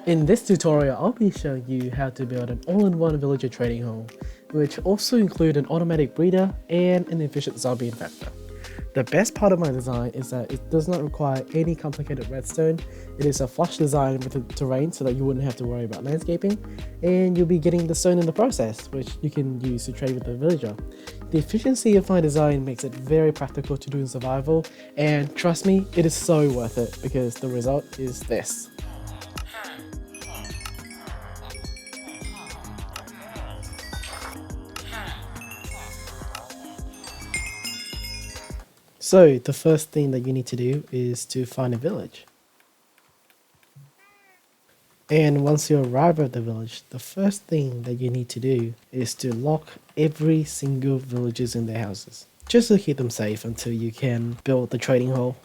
In this tutorial, I'll be showing you how to build an all-in-one villager trading hall, which also include an automatic breeder and an efficient zombie infector. The best part of my design is that it does not require any complicated redstone. It is a flush design with the terrain so that you wouldn't have to worry about landscaping, and you'll be getting the stone in the process, which you can use to trade with the villager. The efficiency of my design makes it very practical to do in survival, and trust me, it is so worth it because the result is this. So the first thing that you need to do is to find a village. And once you arrive at the village, the first thing that you need to do is to lock every single villagers in their houses, just to keep them safe until you can build the trading hall.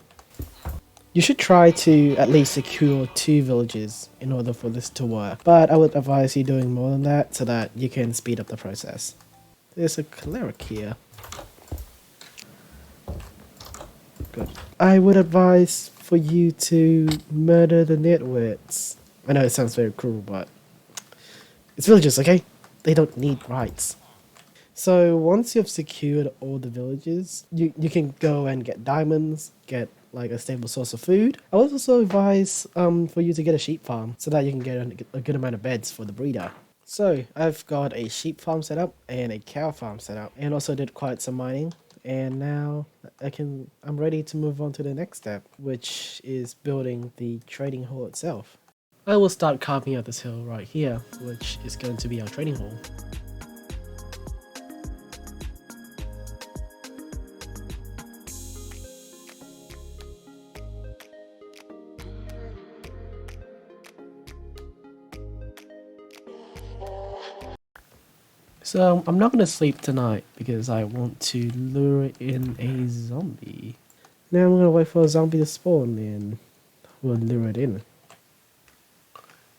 You should try to at least secure 2 villages in order for this to work, but I would advise you doing more than that so that you can speed up the process. There's a cleric here. Good. I would advise for you to murder the nitwits. I know it sounds very cruel, but it's villagers, okay? They don't need rights. So once you've secured all the villages, you can go and get diamonds, get like a stable source of food. I would also advise for you to get a sheep farm so that you can get a good amount of beds for the breeder. So I've got a sheep farm set up and a cow farm set up, and also did quite some mining. And now I'm ready to move on to the next step, which is building the trading hall itself. I will start carving out this hill right here, which is going to be our trading hall. So I'm not going to sleep tonight because I want to lure in a zombie. Now I'm going to wait for a zombie to spawn and we'll lure it in.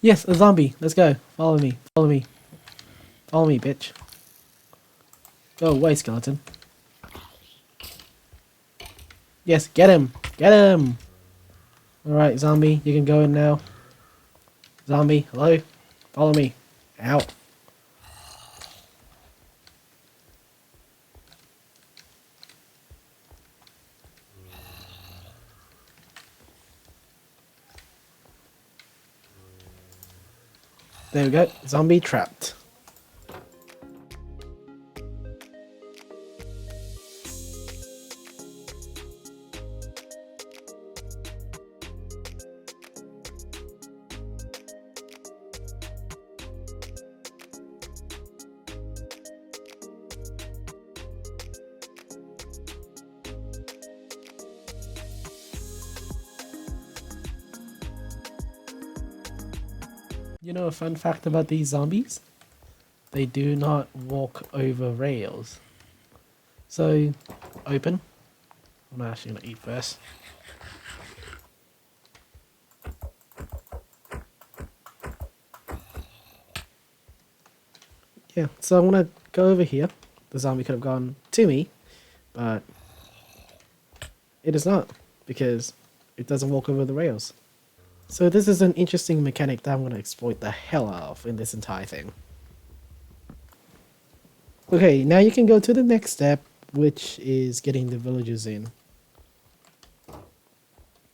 Yes, a zombie. Let's go. Follow me. Follow me. Follow me, bitch. Go away, skeleton. Yes, get him. Get him. Alright, zombie. You can go in now. Zombie, hello? Follow me. Out. There we go. Zombie trapped. You know a fun fact about these zombies? They do not walk over rails. So, open. I'm actually going to eat first. Yeah, so I'm going to go over here. The zombie could have gone to me, but it is not, because it doesn't walk over the rails. So this is an interesting mechanic that I'm going to exploit the hell out of in this entire thing. Okay, now you can go to the next step, which is getting the villagers in.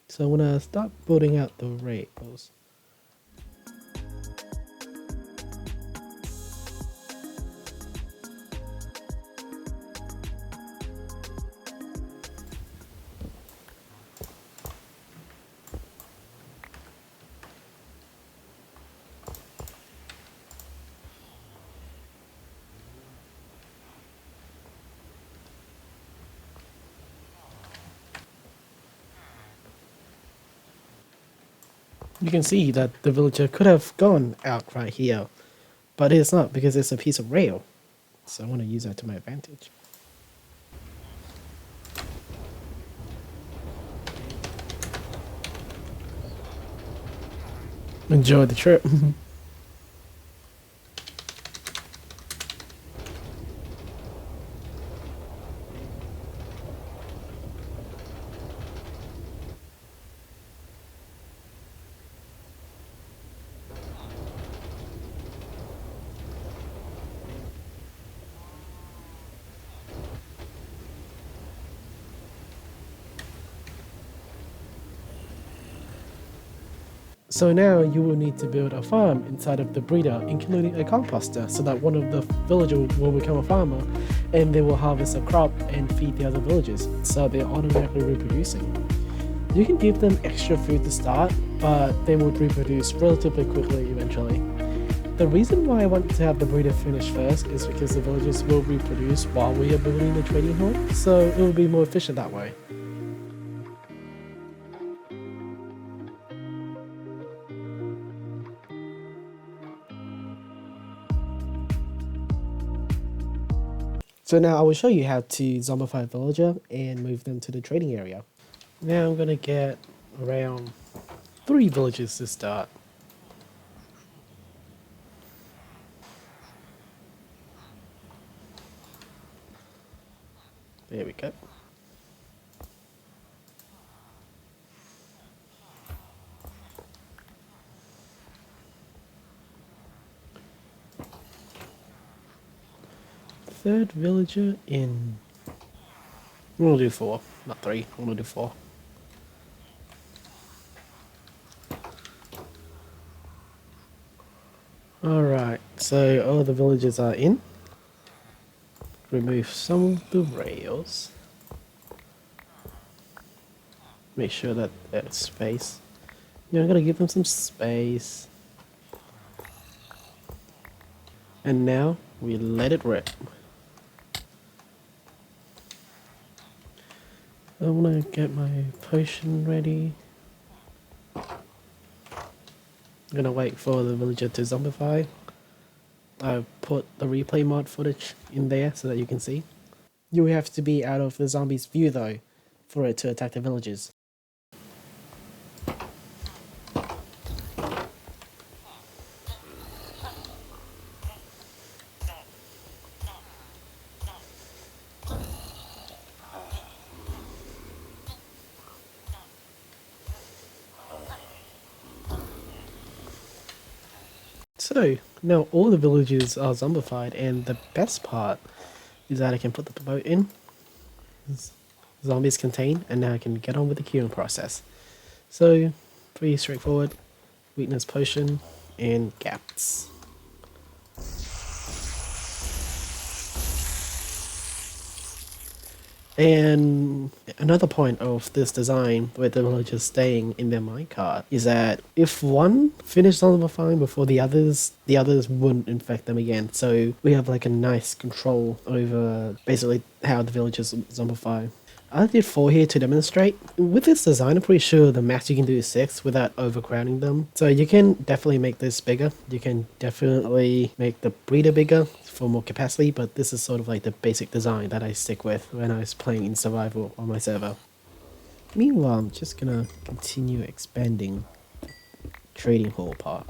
So I'm going to start building out the rails. You can see that the villager could have gone out right here, but it's not because it's a piece of rail. So I want to use that to my advantage. Enjoy the trip. So now you will need to build a farm inside of the breeder, including a composter, so that one of the villagers will become a farmer and they will harvest a crop and feed the other villagers, so they're automatically reproducing. You can give them extra food to start, but they would reproduce relatively quickly eventually. The reason why I want to have the breeder finish first is because the villagers will reproduce while we are building the trading hall, so it will be more efficient that way. So now I will show you how to zombify a villager and move them to the trading area. Now I'm going to get around 3 villagers to start. There we go. Third villager in. We'll do 4, not 3. We'll do 4. Alright, so all the villagers are in. Remove some of the rails. Make sure that there's space. Yeah, I'm gonna give them some space. And now we let it rip. I wanna get my potion ready. I'm gonna wait for the villager to zombify. I put the replay mod footage in there so that you can see. You have to be out of the zombie's view though for it to attack the villagers. So now all the villagers are zombified, and the best part is that I can put the boat in. Zombies contained, and now I can get on with the queuing process. So pretty straightforward. Weakness potion and gaps. And another point of this design with the villagers staying in their minecart is that if one finished zombifying before the others wouldn't infect them again. So we have like a nice control over basically how the villagers zombify. I did 4 here to demonstrate. With this design, I'm pretty sure the max you can do is 6 without overcrowding them. So you can definitely make this bigger. You can definitely make the breeder bigger for more capacity, but this is sort of like the basic design that I stick with when I was playing in survival on my server. Meanwhile, I'm just gonna continue expanding the trading hall part.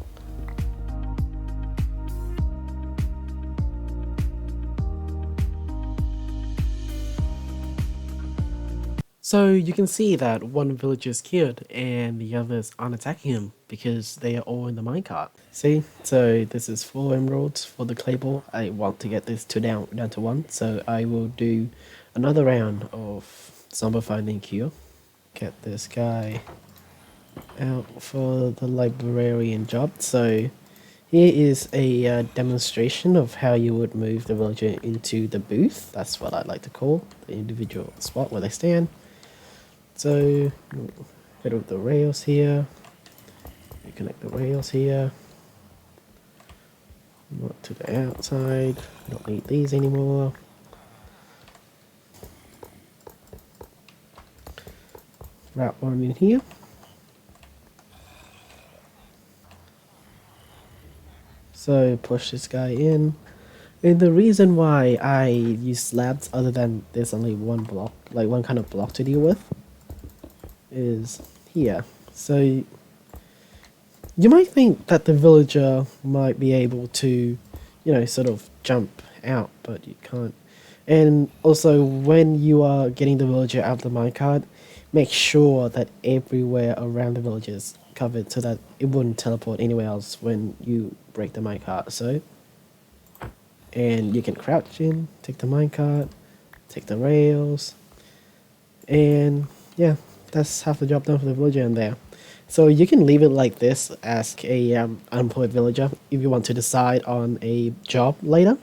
So you can see that one villager is killed and the others aren't attacking him because they are all in the minecart. See, so this is 4 emeralds for the clay ball. I want to get this down to 1, so I will do another round of zombifying queue. Get this guy out for the librarian job. So here is a demonstration of how you would move the villager into the booth. That's what I'd like to call the individual spot where they stand. So, get rid of the rails here, connect the rails here, not to the outside, don't need these anymore. Route 1 in here. So, push this guy in. And the reason why I use slabs other than there's only one block, like one kind of block to deal with, is here. So you might think that the villager might be able to, you know, sort of jump out, but you can't. And also when you are getting the villager out of the minecart, make sure that everywhere around the village is covered so that it wouldn't teleport anywhere else when you break the minecart. So, and you can crouch in, take the minecart, take the rails, and yeah, that's half the job done for the villager in there. So you can leave it like this as a unemployed villager if you want to decide on a job later.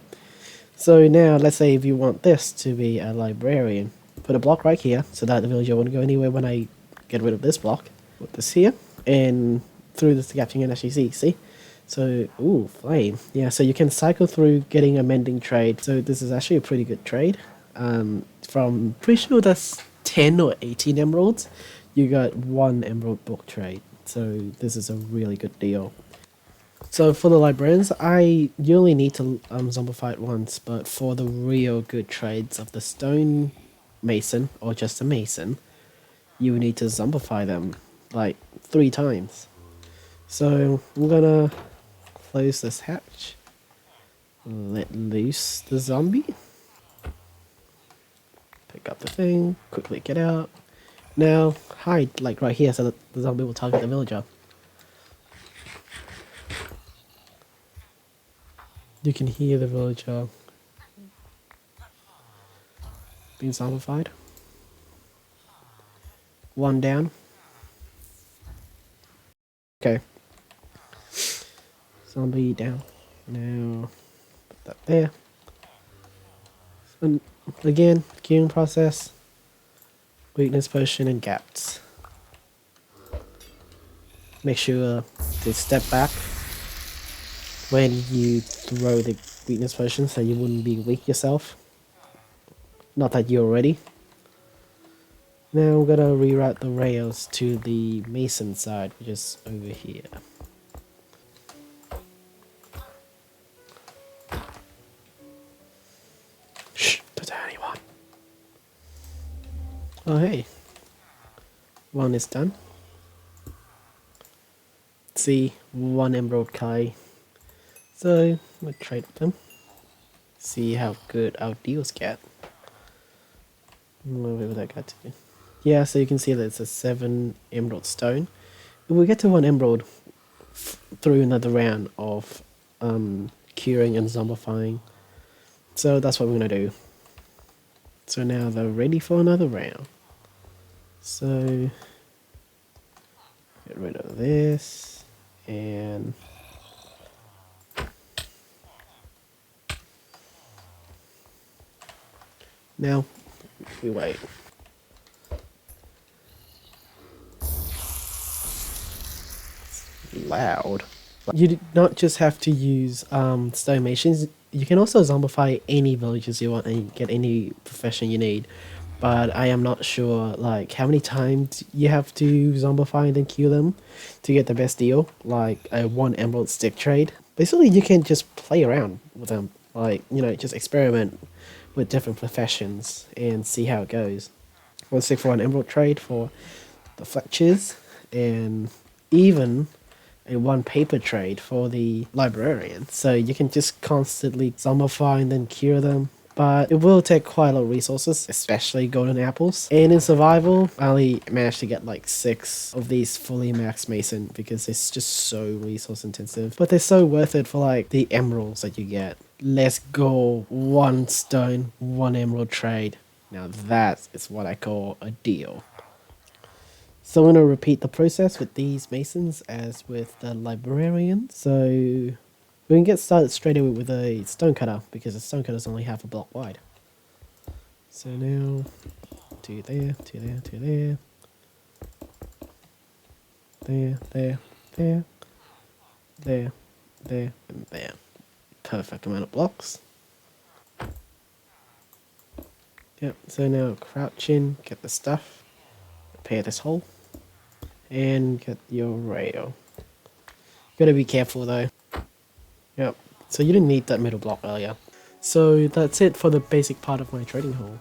So now let's say if you want this to be a librarian, put a block right here so that the villager won't go anywhere when I get rid of this block. Put this here, and through this gap you can actually see. So, ooh, flame. Yeah, so you can cycle through getting a mending trade. So this is actually a pretty good trade. From, pretty sure that's 10 or 18 emeralds, you got 1 emerald book trade. So this is a really good deal. So for the librarians, you only need to zombify it once, but for the real good trades of the stone mason or just a mason, you need to zombify them like 3 times. So I'm gonna close this hatch, let loose the zombie, pick up the thing, quickly get out. Now hide like right here so that the zombie will target the villager. You can hear the villager being zombified. 1 down. Okay. Zombie down. Now put that there. And again, queuing process. Weakness potion and gaps. Make sure to step back when you throw the weakness potion so you wouldn't be weak yourself. Not that you're ready. Now we're gonna reroute the rails to the mason side, which is over here. Shh, don't tell anyone. Oh hey. 1 is done. See, 1 emerald Kai. So we'll trade with them. See how good our deals get. Where would that get to? Yeah, so you can see that it's a 7 emerald stone. If we get to 1 emerald through another round of curing and zombifying. So that's what we're gonna do. So now they're ready for another round. So get rid of this and now we wait. Loud. You do not just have to use stone masons, you can also zombify any villages you want and get any profession you need. But I am not sure like how many times you have to zombify and then queue them to get the best deal, like a 1 emerald stick trade. Basically you can just play around with them, like, you know, just experiment with different professions and see how it goes. 1 stick for 1 emerald trade for the Fletchers, and even a 1 paper trade for the librarian. So you can just constantly zombify and then cure them. But it will take quite a lot of resources, especially golden apples. And in survival, I only managed to get like 6 of these fully max mason because it's just so resource intensive. But they're so worth it for like the emeralds that you get. Let's go 1 stone, 1 emerald trade. Now that is what I call a deal. So I'm going to repeat the process with these masons as with the librarian. So we can get started straight away with a stonecutter because the stonecutter only half a block wide. So now 2 there, 2 there, 2 there. There, there, there. There, there, and there. Perfect amount of blocks. Yep, so now crouch in, get the stuff, repair this hole, and get your rail. Gotta be careful though. Yep, so you didn't need that middle block earlier. So that's it for the basic part of my trading hall.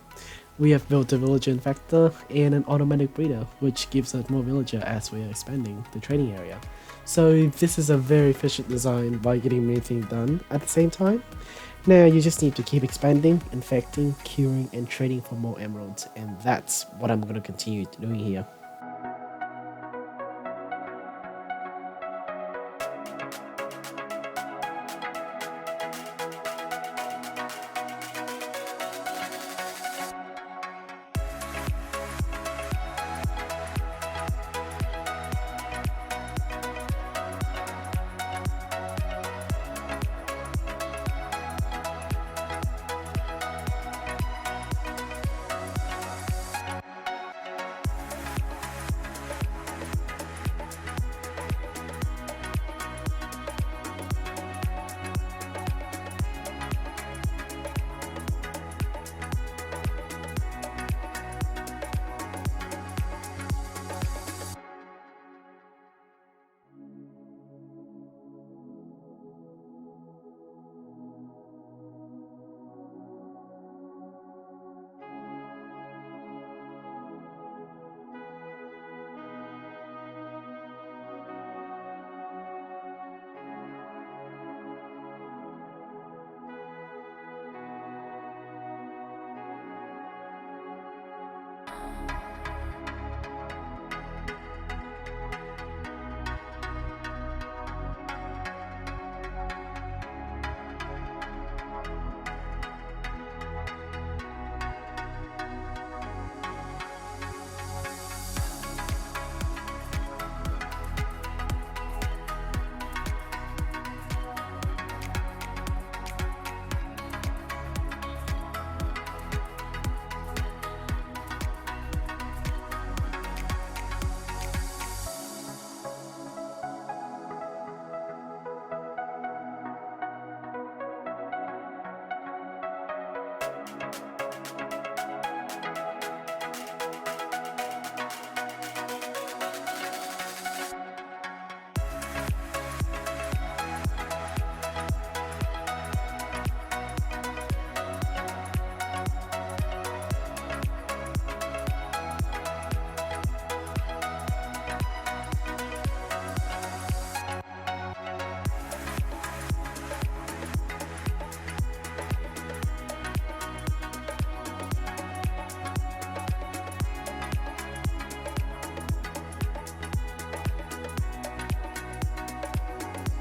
We have built a villager infector and an automatic breeder, which gives us more villager as we are expanding the trading area. So this is a very efficient design by getting many things done at the same time. Now you just need to keep expanding, infecting, curing, and trading for more emeralds, and that's what I'm going to continue doing here.